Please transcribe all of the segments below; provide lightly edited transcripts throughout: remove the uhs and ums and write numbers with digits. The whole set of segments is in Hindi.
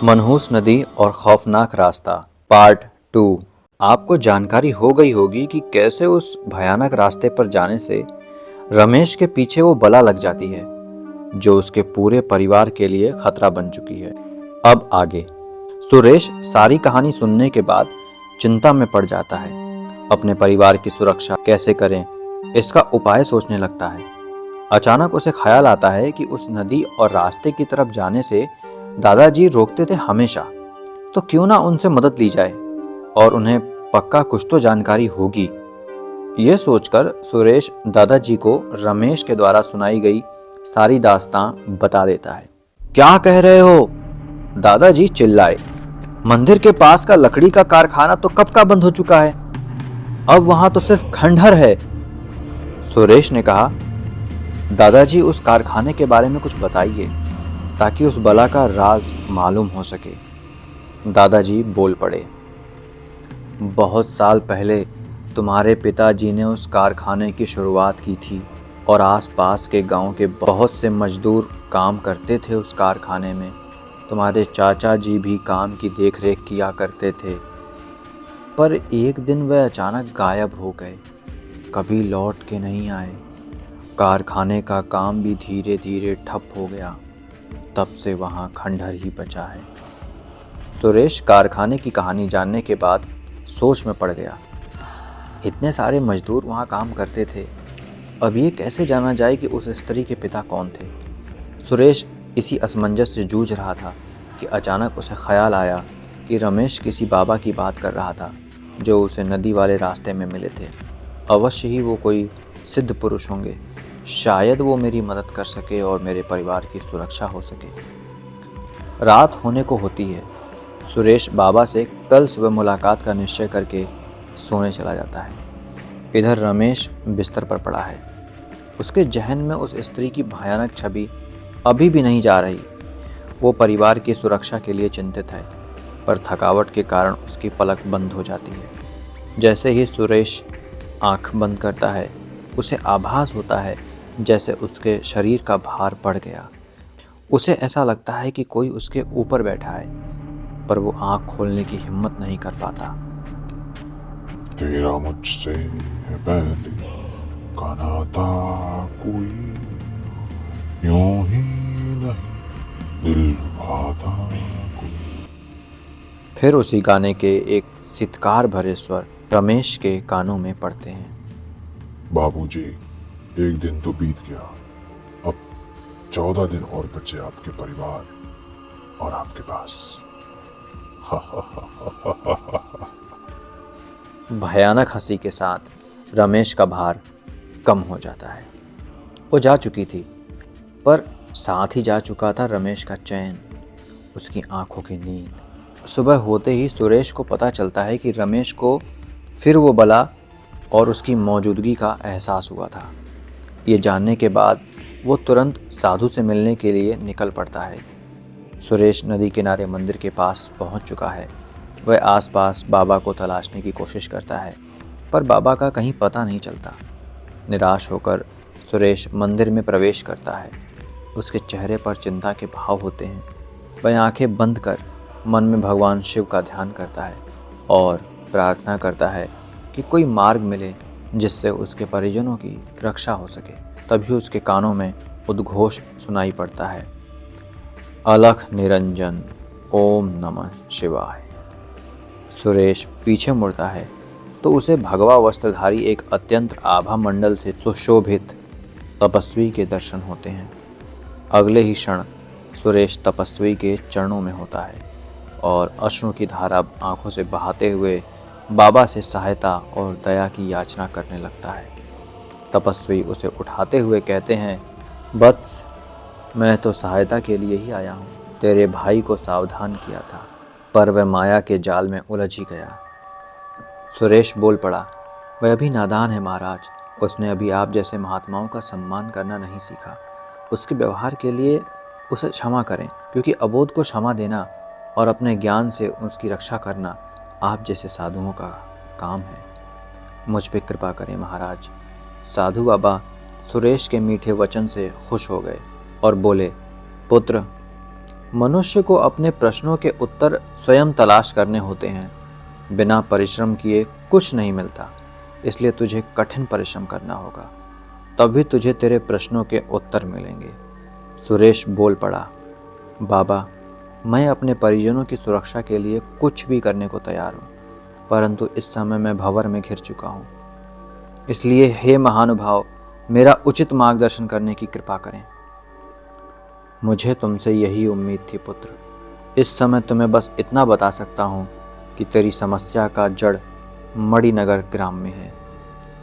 मनहूस नदी और खौफनाक रास्ता पार्ट 2। आपको जानकारी हो गई होगी कि कैसे उस भयानक रास्ते पर जाने से रमेश के पीछे वो बला लग जाती है जो उसके पूरे परिवार के लिए खतरा बन चुकी है। अब आगे सुरेश सारी कहानी सुनने के बाद चिंता में पड़ जाता है। अपने परिवार की सुरक्षा कैसे करें इसका उपाय सोचने लगता है। अचानक उसे ख्याल आता है कि उस नदी और रास्ते की तरफ जाने से दादाजी रोकते थे हमेशा, तो क्यों ना उनसे मदद ली जाए और उन्हें पक्का कुछ तो जानकारी होगी। यह सोचकर सुरेश दादाजी को रमेश के द्वारा सुनाई गई सारी दास्तां बता देता है। क्या कह रहे हो? दादाजी चिल्लाए। मंदिर के पास का लकड़ी का कारखाना तो कब का बंद हो चुका है, अब वहां तो सिर्फ खंडहर है। सुरेश ने कहा, दादाजी उस कारखाने के बारे में कुछ बताइए ताकि उस बला का राज मालूम हो सके। दादाजी बोल पड़े, बहुत साल पहले तुम्हारे पिताजी ने उस कारखाने की शुरुआत की थी और आसपास के गांव के बहुत से मजदूर काम करते थे उस कारखाने में। तुम्हारे चाचा जी भी काम की देखरेख किया करते थे, पर एक दिन वह अचानक गायब हो गए, कभी लौट के नहीं आए। कारखाने का काम भी धीरे धीरे ठप हो गया, तब से वहाँ खंडहर ही बचा है। सुरेश कारखाने की कहानी जानने के बाद सोच में पड़ गया। इतने सारे मजदूर वहाँ काम करते थे, अब ये कैसे जाना जाए कि उस स्त्री के पिता कौन थे। सुरेश इसी असमंजस से जूझ रहा था कि अचानक उसे ख्याल आया कि रमेश किसी बाबा की बात कर रहा था जो उसे नदी वाले रास्ते में मिले थे। अवश्य ही वो कोई सिद्ध पुरुष होंगे, शायद वो मेरी मदद कर सके और मेरे परिवार की सुरक्षा हो सके। रात होने को होती है। सुरेश बाबा से कल सुबह मुलाकात का निश्चय करके सोने चला जाता है। इधर रमेश बिस्तर पर पड़ा है। उसके जहन में उस स्त्री की भयानक छवि अभी भी नहीं जा रही। वो परिवार की सुरक्षा के लिए चिंतित है, पर थकावट के कारण उसकी पलक बंद हो जाती है। जैसे ही सुरेश आंख बंद करता है, उसे आभास होता है जैसे उसके शरीर का भार बढ़ गया। उसे ऐसा लगता है कि कोई उसके ऊपर बैठा है, पर वो आंख खोलने की हिम्मत नहीं कर पाता। तेरा मुझसे है पहले का नाता, कोई यूं ही नहीं दिल भाता कोई। फिर उसी गाने के एक सितकार भरे स्वर रमेश के कानों में पड़ते हैं। बाबूजी, एक दिन तो बीत गया, अब 14 दिन और बचे आपके परिवार और आपके पास। भयानक हंसी के साथ रमेश का भार कम हो जाता है। वो जा चुकी थी, पर साथ ही जा चुका था रमेश का चैन, उसकी आंखों की नींद। सुबह होते ही सुरेश को पता चलता है कि रमेश को फिर वो बला और उसकी मौजूदगी का एहसास हुआ था। ये जानने के बाद वो तुरंत साधु से मिलने के लिए निकल पड़ता है। सुरेश नदी किनारे मंदिर के पास पहुंच चुका है। वह आसपास बाबा को तलाशने की कोशिश करता है, पर बाबा का कहीं पता नहीं चलता। निराश होकर सुरेश मंदिर में प्रवेश करता है। उसके चेहरे पर चिंता के भाव होते हैं। वह आंखें बंद कर मन में भगवान शिव का ध्यान करता है और प्रार्थना करता है कि कोई मार्ग मिले जिससे उसके परिजनों की रक्षा हो सके। तभी उसके कानों में उद्घोष सुनाई पड़ता है, अलख निरंजन ओम नमः शिवाय। सुरेश पीछे मुड़ता है तो उसे भगवा वस्त्रधारी एक अत्यंत आभा मंडल से सुशोभित तपस्वी के दर्शन होते हैं। अगले ही क्षण सुरेश तपस्वी के चरणों में होता है और अश्रु की धारा आंखों से बहाते हुए बाबा से सहायता और दया की याचना करने लगता है। तपस्वी उसे उठाते हुए कहते हैं, वत्स, मैं तो सहायता के लिए ही आया हूँ। तेरे भाई को सावधान किया था, पर वह माया के जाल में उलझ ही गया। सुरेश बोल पड़ा, वह अभी नादान है महाराज, उसने अभी आप जैसे महात्माओं का सम्मान करना नहीं सीखा। उसके व्यवहार के लिए उसे क्षमा करें, क्योंकि अबोध को क्षमा देना और अपने ज्ञान से उसकी रक्षा करना आप जैसे साधुओं का काम है। मुझ पे कृपा करें महाराज। साधु बाबा सुरेश के मीठे वचन से खुश हो गए और बोले, पुत्र, मनुष्य को अपने प्रश्नों के उत्तर स्वयं तलाश करने होते हैं। बिना परिश्रम किए कुछ नहीं मिलता, इसलिए तुझे कठिन परिश्रम करना होगा, तभी तुझे तेरे प्रश्नों के उत्तर मिलेंगे। सुरेश बोल पड़ा, बाबा, मैं अपने परिजनों की सुरक्षा के लिए कुछ भी करने को तैयार हूँ, परंतु इस समय मैं भंवर में घिर चुका हूँ। इसलिए हे महानुभाव, मेरा उचित मार्गदर्शन करने की कृपा करें। मुझे तुमसे यही उम्मीद थी पुत्र। इस समय तुम्हें बस इतना बता सकता हूँ कि तेरी समस्या का जड़ मणिनगर ग्राम में है।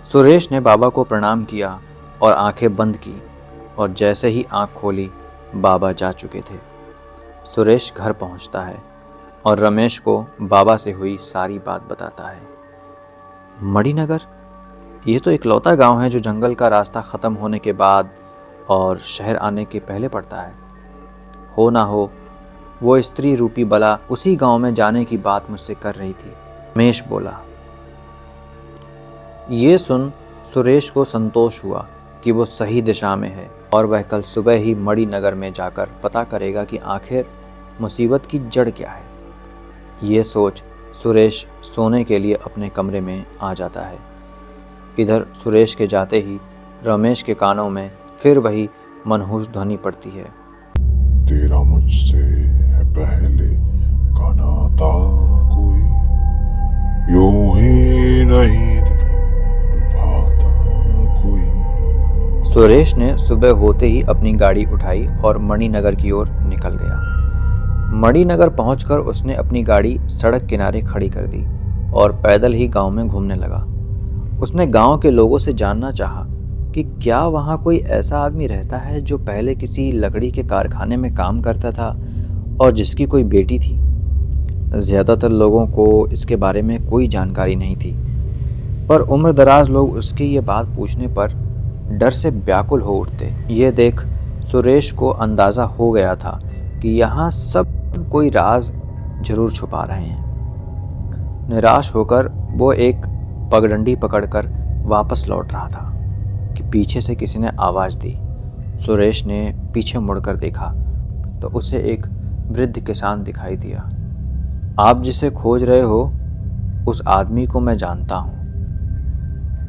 सुरेश ने बाबा को प्रणाम किया और आंखें बंद की, और जैसे ही आंख खोली बाबा जा चुके थे। सुरेश घर पहुंचता है और रमेश को बाबा से हुई सारी बात बताता है। मणिनगर, ये तो इकलौता गांव है जो जंगल का रास्ता ख़त्म होने के बाद और शहर आने के पहले पड़ता है। हो ना हो वो स्त्री रूपी बला उसी गांव में जाने की बात मुझसे कर रही थी, रमेश बोला। ये सुन सुरेश को संतोष हुआ कि वो सही दिशा में है और वह कल सुबह ही मणिनगर में जाकर पता करेगा कि आखिर मुसीबत की जड़ क्या है। ये सोच सुरेश सोने के लिए अपने कमरे में आ जाता है। इधर सुरेश के जाते ही रमेश के कानों में फिर वही मनहूस ध्वनि पड़ती है। तेरा मुझसे है पहले का नाता कोई, यूं ही नहीं निभाता कोई। सुरेश ने सुबह होते ही अपनी गाड़ी उठाई और मणिनगर की ओर निकल गया। मणिनगर पहुंचकर उसने अपनी गाड़ी सड़क किनारे खड़ी कर दी और पैदल ही गांव में घूमने लगा। उसने गांव के लोगों से जानना चाहा कि क्या वहां कोई ऐसा आदमी रहता है जो पहले किसी लकड़ी के कारखाने में काम करता था और जिसकी कोई बेटी थी। ज़्यादातर लोगों को इसके बारे में कोई जानकारी नहीं थी, पर उम्रदराज लोग उसकी ये बात पूछने पर डर से व्याकुल हो उठते। ये देख सुरेश को अंदाज़ा हो गया था कि यहाँ सब कोई राज जरूर छुपा रहे हैं। निराश होकर वो एक पगडंडी पकड़कर वापस लौट रहा था कि पीछे से किसी ने आवाज़ दी। सुरेश ने पीछे मुड़कर देखा तो उसे एक वृद्ध किसान दिखाई दिया। आप जिसे खोज रहे हो उस आदमी को मैं जानता हूँ।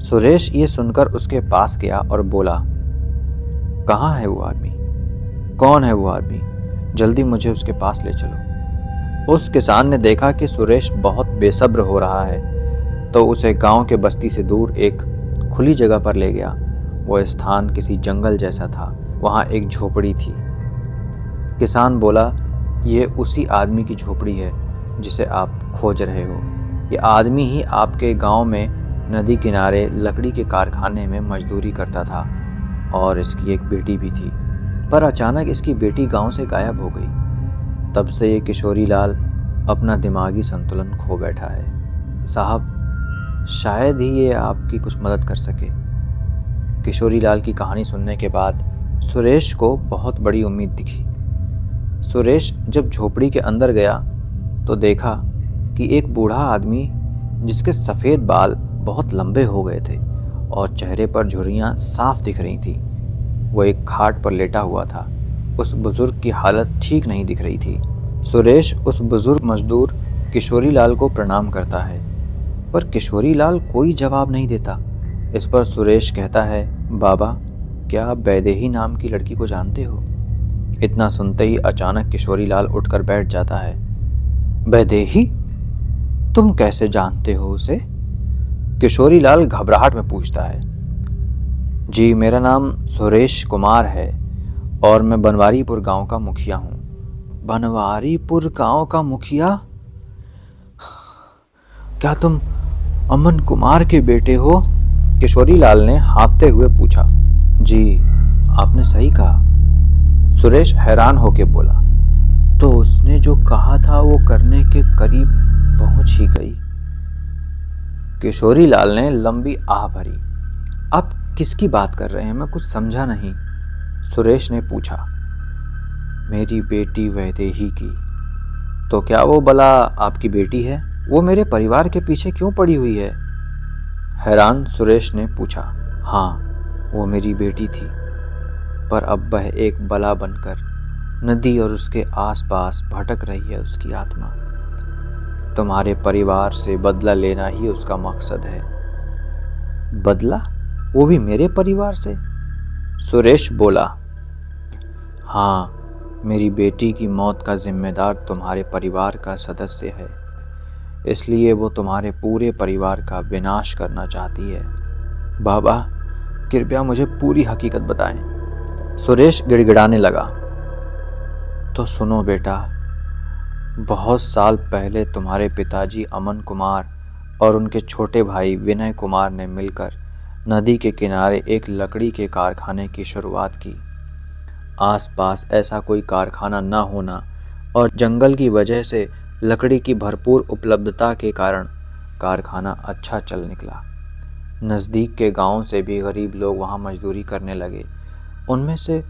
सुरेश ये सुनकर उसके पास गया और बोला, कहाँ है वो आदमी? कौन है वो आदमी? जल्दी मुझे उसके पास ले चलो। उस किसान ने देखा कि सुरेश बहुत बेसब्र हो रहा है तो उसे गांव के बस्ती से दूर एक खुली जगह पर ले गया। वो स्थान किसी जंगल जैसा था। वहाँ एक झोपड़ी थी। किसान बोला, ये उसी आदमी की झोपड़ी है जिसे आप खोज रहे हो। ये आदमी ही आपके गांव में नदी किनारे लकड़ी के कारखाने में मजदूरी करता था और इसकी एक बेटी भी थी, पर अचानक इसकी बेटी गांव से गायब हो गई। तब से ये किशोरी लाल अपना दिमागी संतुलन खो बैठा है। साहब, शायद ही ये आपकी कुछ मदद कर सके। किशोरी लाल की कहानी सुनने के बाद सुरेश को बहुत बड़ी उम्मीद दिखी। सुरेश जब झोपड़ी के अंदर गया तो देखा कि एक बूढ़ा आदमी जिसके सफ़ेद बाल बहुत लंबे हो गए थे और चेहरे पर झुर्रियाँ साफ दिख रही थी, वो एक खाट पर लेटा हुआ था। उस बुजुर्ग की हालत ठीक नहीं दिख रही थी। सुरेश उस बुजुर्ग मजदूर किशोरी लाल को प्रणाम करता है, पर किशोरी लाल कोई जवाब नहीं देता। इस पर सुरेश कहता है, बाबा, क्या आप वैदेही नाम की लड़की को जानते हो? इतना सुनते ही अचानक किशोरी लाल उठकर बैठ जाता है। वैदेही? तुम कैसे जानते हो उसे? किशोरी लाल घबराहट में पूछता है। जी, मेरा नाम सुरेश कुमार है और मैं बनवारीपुर गांव का मुखिया हूँ। बनवारीपुर गांव का मुखिया? क्या तुम अमन कुमार के बेटे हो? किशोरी लाल ने हाँफते हुए पूछा। जी, आपने सही कहा। सुरेश हैरान होकर बोला। तो उसने जो कहा था वो करने के करीब पहुंच ही गई। किशोरी लाल ने लंबी आह भरी। आप किसकी बात कर रहे हैं? मैं कुछ समझा नहीं। सुरेश ने पूछा। मेरी बेटी वैदेही की। तो क्या वो बला आपकी बेटी है? वो मेरे परिवार के पीछे क्यों पड़ी हुई है? हैरान सुरेश ने पूछा। हाँ, वो मेरी बेटी थी, पर अब वह एक बला बनकर नदी और उसके आसपास भटक रही है उसकी आत्मा। तुम्हारे परिवार से बदला लेना ही उसका मकसद है। बदला? वो भी मेरे परिवार से? सुरेश बोला। हाँ, मेरी बेटी की मौत का जिम्मेदार तुम्हारे परिवार का सदस्य है, इसलिए वो तुम्हारे पूरे परिवार का विनाश करना चाहती है। बाबा, कृपया मुझे पूरी हकीकत बताएं। सुरेश गिड़गिड़ाने लगा। तो सुनो बेटा, बहुत साल पहले तुम्हारे पिताजी अमन कुमार और उनके छोटे भाई विनय कुमार ने मिलकर नदी के किनारे एक लकड़ी के कारखाने की शुरुआत की। आसपास ऐसा कोई कारखाना न होना और जंगल की वजह से लकड़ी की भरपूर उपलब्धता के कारण कारखाना अच्छा चल निकला। नज़दीक के गांव से भी गरीब लोग वहां मजदूरी करने लगे। उनमें से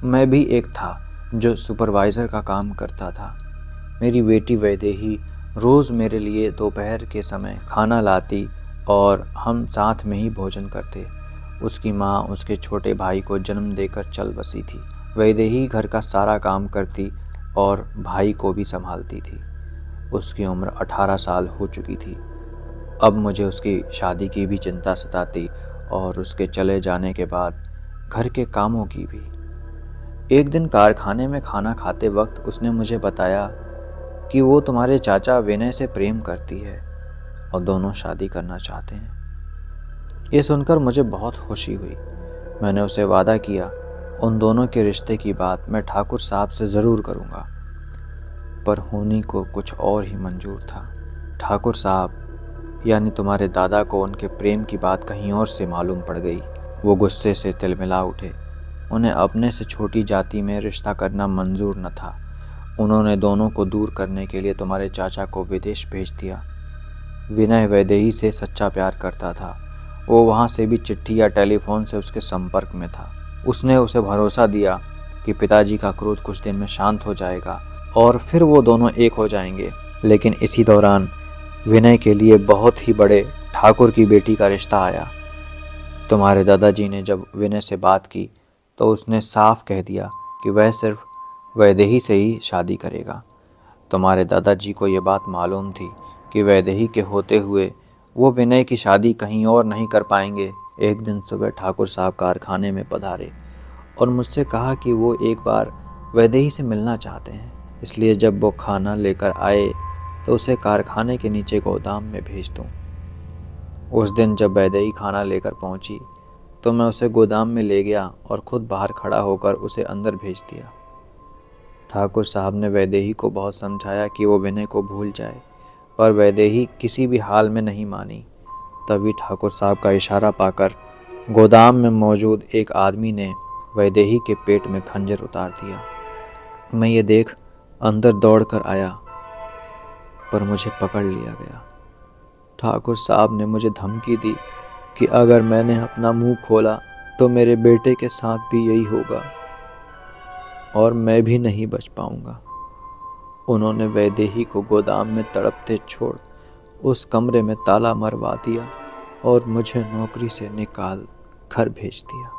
मैं भी एक था जो सुपरवाइज़र का काम करता था। मेरी बेटी वैदेही रोज़ मेरे लिए दोपहर के समय खाना लाती और हम साथ में ही भोजन करते। उसकी माँ उसके छोटे भाई को जन्म देकर चल बसी थी। वैदेही घर का सारा काम करती और भाई को भी संभालती थी। उसकी उम्र 18 साल हो चुकी थी। अब मुझे उसकी शादी की भी चिंता सताती और उसके चले जाने के बाद घर के कामों की भी। एक दिन कारखाने में खाना खाते वक्त उसने मुझे बताया कि वो तुम्हारे चाचा विनय से प्रेम करती है और दोनों शादी करना चाहते हैं। ये सुनकर मुझे बहुत खुशी हुई। मैंने उसे वादा किया उन दोनों के रिश्ते की बात मैं ठाकुर साहब से ज़रूर करूँगा, पर होनी को कुछ और ही मंजूर था। ठाकुर साहब यानी तुम्हारे दादा को उनके प्रेम की बात कहीं और से मालूम पड़ गई। वो गुस्से से तिलमिला उठे। उन्हें अपने से छोटी जाति में रिश्ता करना मंजूर न था। उन्होंने दोनों को दूर करने के लिए तुम्हारे चाचा को विदेश भेज दिया। विनय वैदेही से सच्चा प्यार करता था। वो वहाँ से भी चिट्ठी या टेलीफोन से उसके संपर्क में था। उसने उसे भरोसा दिया कि पिताजी का क्रोध कुछ दिन में शांत हो जाएगा और फिर वो दोनों एक हो जाएंगे। लेकिन इसी दौरान विनय के लिए बहुत ही बड़े ठाकुर की बेटी का रिश्ता आया। तुम्हारे दादाजी ने जब विनय से बात की तो उसने साफ कह दिया कि वह सिर्फ वैदेही से ही शादी करेगा। तुम्हारे दादाजी को ये बात मालूम थी कि वैदेही के होते हुए वो विनय की शादी कहीं और नहीं कर पाएंगे। एक दिन सुबह ठाकुर साहब कारखाने में पधारे और मुझसे कहा कि वो एक बार वैदेही से मिलना चाहते हैं, इसलिए जब वो खाना लेकर आए तो उसे कारखाने के नीचे गोदाम में भेज दूं। उस दिन जब वैदेही खाना लेकर पहुंची तो मैं उसे गोदाम में ले गया और खुद बाहर खड़ा होकर उसे अंदर भेज दिया। ठाकुर साहब ने वैदेही को बहुत समझाया कि वो विनय को भूल जाए, पर वैदेही किसी भी हाल में नहीं मानी। तभी ठाकुर साहब का इशारा पाकर गोदाम में मौजूद एक आदमी ने वैदेही के पेट में खंजर उतार दिया। मैं ये देख अंदर दौड़कर आया, पर मुझे पकड़ लिया गया। ठाकुर साहब ने मुझे धमकी दी कि अगर मैंने अपना मुंह खोला तो मेरे बेटे के साथ भी यही होगा और मैं भी नहीं बच पाऊंगा। उन्होंने वैदेही को गोदाम में तड़पते छोड़ उस कमरे में ताला मरवा दिया और मुझे नौकरी से निकाल घर भेज दिया।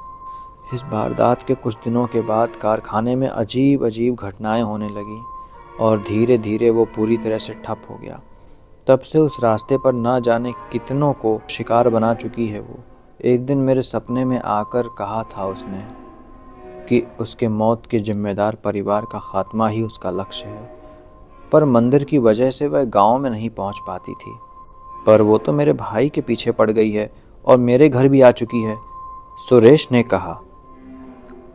इस वारदात के कुछ दिनों के बाद कारखाने में अजीब अजीब घटनाएं होने लगीं और धीरे धीरे वो पूरी तरह से ठप हो गया। तब से उस रास्ते पर ना जाने कितनों को शिकार बना चुकी है वो। एक दिन मेरे सपने में आकर कहा था उसने कि उसके मौत के जिम्मेदार परिवार का खात्मा ही उसका लक्ष्य है, पर मंदिर की वजह से वह गांव में नहीं पहुंच पाती थी। पर वो तो मेरे भाई के पीछे पड़ गई है और मेरे घर भी आ चुकी है, सुरेश ने कहा।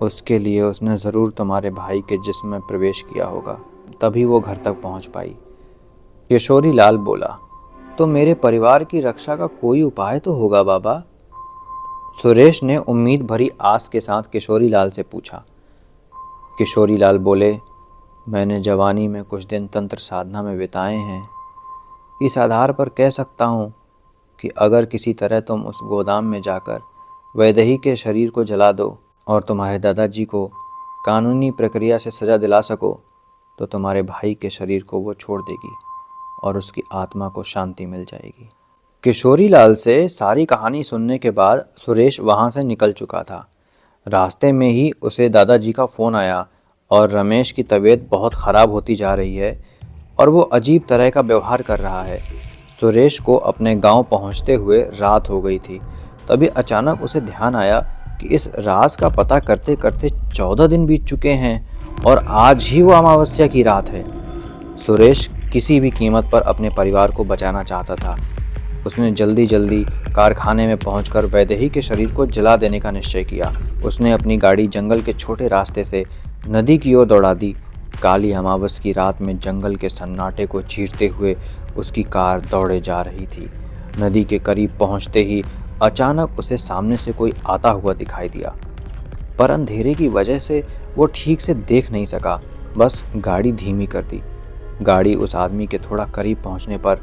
उसके लिए उसने ज़रूर तुम्हारे भाई के जिस्म में प्रवेश किया होगा, तभी वो घर तक पहुंच पाई। किशोरी लाल बोला। तो मेरे परिवार की रक्षा का कोई उपाय तो होगा बाबा? सुरेश ने उम्मीद भरी आस के साथ किशोरी लाल से पूछा। किशोरी लाल बोले, मैंने जवानी में कुछ दिन तंत्र साधना में बिताए हैं। इस आधार पर कह सकता हूँ कि अगर किसी तरह तुम उस गोदाम में जाकर वैदेही के शरीर को जला दो और तुम्हारे दादाजी को कानूनी प्रक्रिया से सज़ा दिला सको तो तुम्हारे भाई के शरीर को वो छोड़ देगी और उसकी आत्मा को शांति मिल जाएगी। किशोरी लाल से सारी कहानी सुनने के बाद सुरेश वहाँ से निकल चुका था। रास्ते में ही उसे दादाजी का फ़ोन आया और रमेश की तबीयत बहुत ख़राब होती जा रही है और वो अजीब तरह का व्यवहार कर रहा है। सुरेश को अपने गांव पहुंचते हुए रात हो गई थी। तभी अचानक उसे ध्यान आया कि इस राज का पता करते करते 14 दिन बीत चुके हैं और आज ही वो अमावस्या की रात है। सुरेश किसी भी कीमत पर अपने परिवार को बचाना चाहता था। उसने जल्दी जल्दी कारखाने में पहुंचकर वैदेही के शरीर को जला देने का निश्चय किया। उसने अपनी गाड़ी जंगल के छोटे रास्ते से नदी की ओर दौड़ा दी। काली अमावस की रात में जंगल के सन्नाटे को चीरते हुए उसकी कार दौड़े जा रही थी। नदी के करीब पहुंचते ही अचानक उसे सामने से कोई आता हुआ दिखाई दिया, पर अंधेरे की वजह से वो ठीक से देख नहीं सका। बस गाड़ी धीमी कर दी। गाड़ी उस आदमी के थोड़ा करीब पहुंचने पर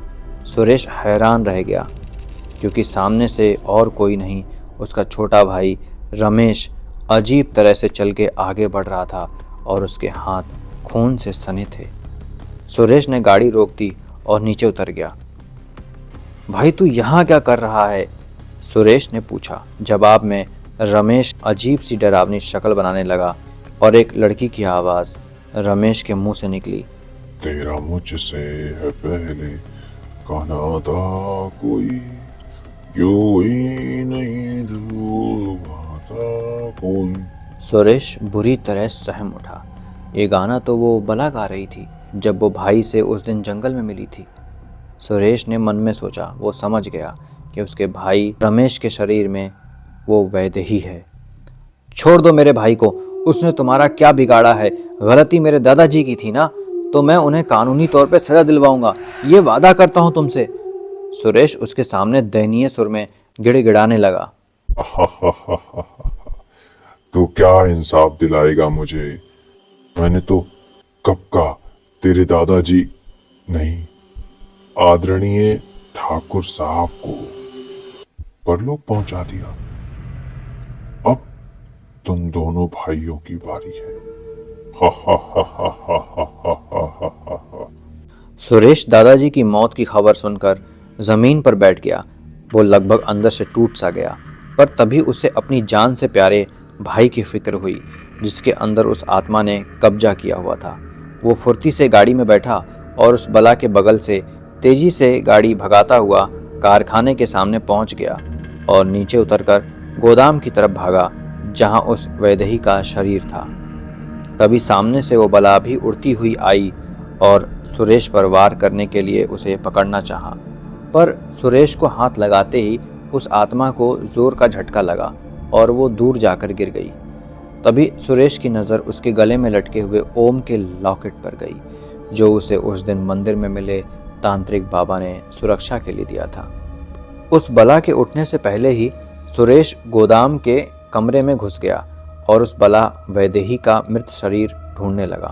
सुरेश हैरान रह गया, क्योंकि सामने से और कोई नहीं, उसका छोटा भाई रमेश अजीब तरह से चल के आगे बढ़ रहा था और उसके हाथ खून से सने थे। सुरेश ने गाड़ी रोक दी और नीचे उतर गया। भाई तू यहाँ क्या कर रहा है? सुरेश ने पूछा। जवाब में रमेश अजीब सी डरावनी शक्ल बनाने लगा और एक लड़की की आवाज़ रमेश के मुंह से निकली। तेरा मुझसे है पहले का नाता कोई, यूं ही नहीं दूर भाता कोई। सुरेश बुरी तरह सहम उठा। ये गाना तो वो बला गा रही थी जब वो भाई से उस दिन जंगल में मिली थी। सुरेश ने मन में सोचा। वो समझ गया कि उसके भाई रमेश के शरीर में वो वैदेही है। छोड़ दो मेरे भाई को, उसने तुम्हारा क्या बिगाड़ा है? गलती मेरे दादाजी की थी ना, तो मैं उन्हें कानूनी तौर पे सजा दिलवाऊंगा, ये वादा करता हूं तुमसे। सुरेश उसके सामने दयनीय सुर में गिड़गिड़ाने लगा। तू क्या इंसाफ दिलाएगा मुझे? मैंने तो कब का तेरे दादाजी नहीं, आदरणीय ठाकुर साहब को परलोक पहुंचा दिया। अब तुम दोनों भाइयों की बारी है। सुरेश दादाजी की मौत की खबर सुनकर जमीन पर बैठ गया। वो लगभग अंदर से टूट सा गया, पर तभी उसे अपनी जान से प्यारे भाई की फिक्र हुई, जिसके अंदर उस आत्मा ने कब्जा किया हुआ था। वो फुर्ती से गाड़ी में बैठा और उस बला के बगल से तेजी से गाड़ी भगाता हुआ कारखाने के सामने पहुंच गया और नीचे उतरकर गोदाम की तरफ भागा, जहां उस वैदेही का शरीर था। तभी सामने से वो बला भी उड़ती हुई आई और सुरेश पर वार करने के लिए उसे पकड़ना चाहा, पर सुरेश को हाथ लगाते ही उस आत्मा को जोर का झटका लगा और वो दूर जाकर गिर गई। तभी सुरेश की नज़र उसके गले में लटके हुए ओम के लॉकेट पर गई, जो उसे उस दिन मंदिर में मिले तांत्रिक बाबा ने सुरक्षा के लिए दिया था। उस बला के उठने से पहले ही सुरेश गोदाम के कमरे में घुस गया और उस बला वैदेही का मृत शरीर ढूंढने लगा।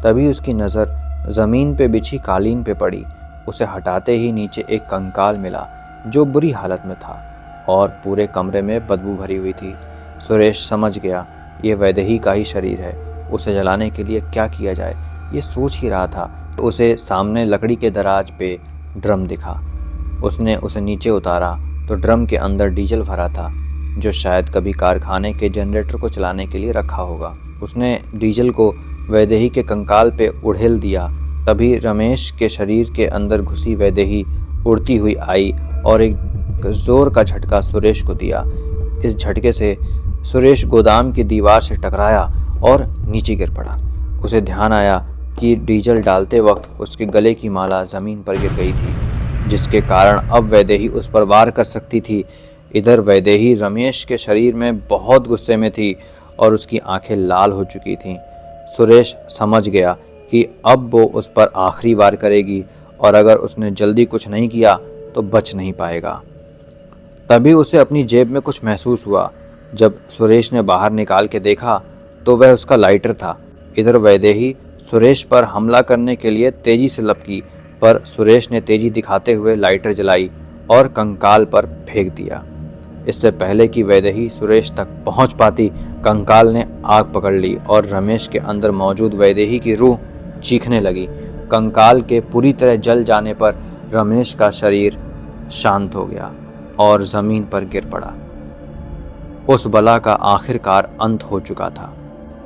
तभी उसकी नज़र ज़मीन पे बिछी कालीन पे पड़ी। उसे हटाते ही नीचे एक कंकाल मिला, जो बुरी हालत में था और पूरे कमरे में बदबू भरी हुई थी। सुरेश समझ गया ये वैदेही का ही शरीर है। उसे जलाने के लिए क्या किया जाए, ये सोच ही रहा था। उसे सामने लकड़ी के दराज पे ड्रम दिखा। उसने उसे नीचे उतारा तो ड्रम के अंदर डीजल भरा था, जो शायद कभी कारखाने के जनरेटर को चलाने के लिए रखा होगा। उसने डीजल को वैदेही के कंकाल पे उड़ेल दिया। तभी रमेश के शरीर के अंदर घुसी वैदेही उड़ती हुई आई और एक जोर का झटका सुरेश को दिया। इस झटके से सुरेश गोदाम की दीवार से टकराया और नीचे गिर पड़ा। उसे ध्यान आया कि डीजल डालते वक्त उसके गले की माला ज़मीन पर गिर गई थी, जिसके कारण अब वैदेही उस पर वार कर सकती थी। इधर वैदेही रमेश के शरीर में बहुत गुस्से में थी और उसकी आंखें लाल हो चुकी थीं। सुरेश समझ गया कि अब वो उस पर आखिरी वार करेगी और अगर उसने जल्दी कुछ नहीं किया तो बच नहीं पाएगा। तभी उसे अपनी जेब में कुछ महसूस हुआ। जब सुरेश ने बाहर निकाल के देखा तो वह उसका लाइटर था। इधर वैदेही सुरेश पर हमला करने के लिए तेजी से लपकी, पर सुरेश ने तेजी दिखाते हुए लाइटर जलाई और कंकाल पर फेंक दिया। इससे पहले कि वैदेही सुरेश तक पहुंच पाती, कंकाल ने आग पकड़ ली और रमेश के अंदर मौजूद वैदेही की रूह चीखने लगी। कंकाल के पूरी तरह जल जाने पर रमेश का शरीर शांत हो गया और ज़मीन पर गिर पड़ा। उस बला का आखिरकार अंत हो चुका था।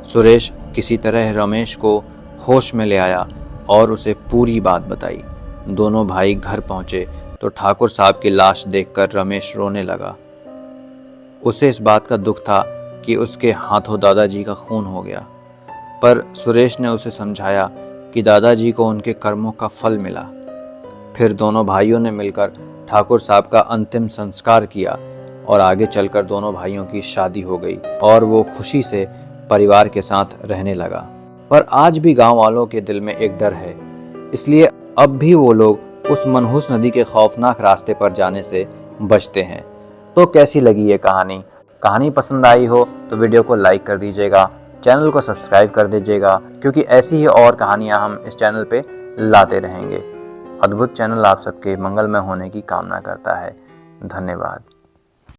सुरेश किसी तरह रमेश को होश में ले आया और उसे पूरी बात बताई। दोनों भाई घर पहुंचे तो ठाकुर साहब की लाश देखकर रमेश रोने लगा। उसे इस बात का दुख था कि उसके हाथों दादाजी का खून हो गया, पर सुरेश ने उसे समझाया कि दादाजी को उनके कर्मों का फल मिला। फिर दोनों भाइयों ने मिलकर ठाकुर साहब का अंतिम संस्कार किया और आगे चलकर दोनों भाइयों की शादी हो गई और वो खुशी से परिवार के साथ रहने लगा। पर आज भी गांव वालों के दिल में एक डर है, इसलिए अब भी वो लोग उस मनहूस नदी के खौफनाक रास्ते पर जाने से बचते हैं। तो कैसी लगी ये कहानी पसंद आई हो तो वीडियो को लाइक कर दीजिएगा, चैनल को सब्सक्राइब कर दीजिएगा, क्योंकि ऐसी ही और कहानियां हम इस चैनल पे लाते रहेंगे। अद्भुत चैनल आप सबके मंगलमय होने की कामना करता है। धन्यवाद।